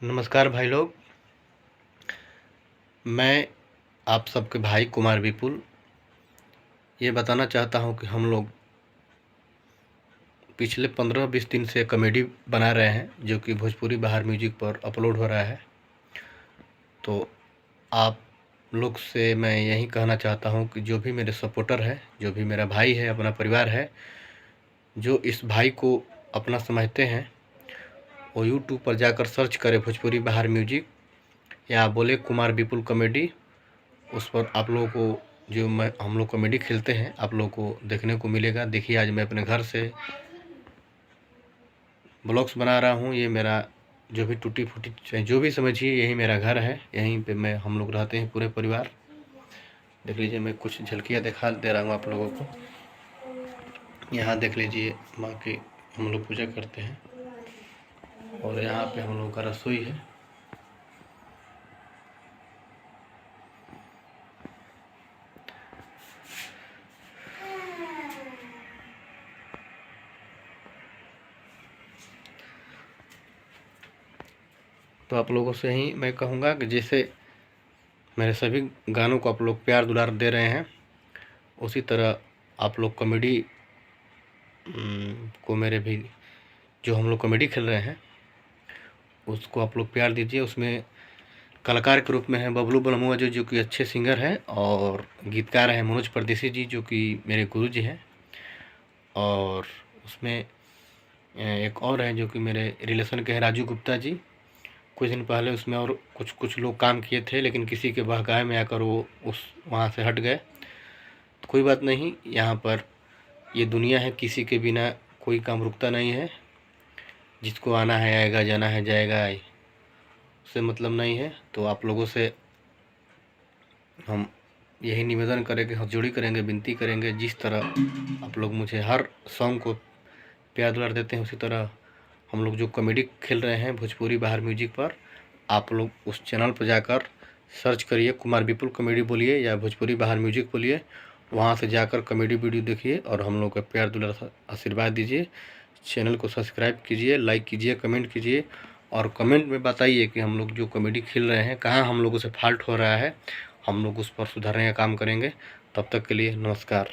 नमस्कार भाई लोग। मैं आप सबके भाई कुमार विपुल ये बताना चाहता हूं कि हम लोग पिछले 15-20 दिन से कॉमेडी बना रहे हैं जो कि भोजपुरी बाहर म्यूजिक पर अपलोड हो रहा है। तो आप लोग से मैं यही कहना चाहता हूं कि जो भी मेरे सपोर्टर है, जो भी मेरा भाई है, अपना परिवार है, जो इस भाई को अपना समझते हैं, वो यूट्यूब पर जाकर सर्च करें भोजपुरी बाहर म्यूजिक या बोले कुमार विपुल कॉमेडी। उस पर आप लोगों को जो हम लोग कॉमेडी खेलते हैं आप लोगों को देखने को मिलेगा। देखिए, आज मैं अपने घर से ब्लॉग्स बना रहा हूँ। ये मेरा जो भी टूटी फूटी जो भी समझिए, यही मेरा घर है। यहीं पे हम लोग रहते हैं पूरे परिवार। देख लीजिए, मैं कुछ झलकियाँ दिखा दे रहा हूँ आप लोगों को। यहाँ देख लीजिए, माँ की हम लोग पूजा करते हैं और यहाँ पे हम लोग का रसोई है। तो आप लोगों से ही मैं कहूँगा कि जैसे मेरे सभी गानों को आप लोग प्यार दुलार दे रहे हैं, उसी तरह आप लोग कॉमेडी को मेरे भी जो हम लोग कॉमेडी खेल रहे हैं उसको आप लोग प्यार दीजिए। उसमें कलाकार के रूप में है बबलू बलमुआ जो कि अच्छे सिंगर हैं, और गीतकार हैं मनोज परदेसी जी जो कि मेरे गुरु जी हैं। और उसमें एक और है जो कि मेरे रिलेशन के हैं, राजू गुप्ता जी। कुछ दिन पहले उसमें और कुछ लोग काम किए थे, लेकिन किसी के बहकावे में आकर वो वहाँ से हट गए। तो कोई बात नहीं, यहाँ पर ये दुनिया है, किसी के बिना कोई काम रुकता नहीं है। जिसको आना है आएगा, जाना है जाएगा, उससे मतलब नहीं है। तो आप लोगों से हम यही निवेदन करेंगे, हाथ जोड़ी करेंगे, विनती करेंगे, जिस तरह आप लोग मुझे हर सॉन्ग को प्यार दुलार देते हैं, उसी तरह हम लोग जो कॉमेडी खेल रहे हैं भोजपुरी बाहर म्यूजिक पर, आप लोग उस चैनल पर जाकर सर्च करिए, कुमार विपुल कॉमेडी बोलिए या भोजपुरी बाहर म्यूजिक बोलिए। वहाँ से जाकर कॉमेडी वीडियो देखिए और हम लोग का प्यार दुलार आशीर्वाद दीजिए। चैनल को सब्सक्राइब कीजिए, लाइक कीजिए, कमेंट कीजिए और कमेंट में बताइए कि हम लोग जो कॉमेडी खेल रहे हैं कहाँ हम लोगों से फॉल्ट हो रहा है। हम लोग उस पर सुधारने का काम करेंगे। तब तक के लिए नमस्कार।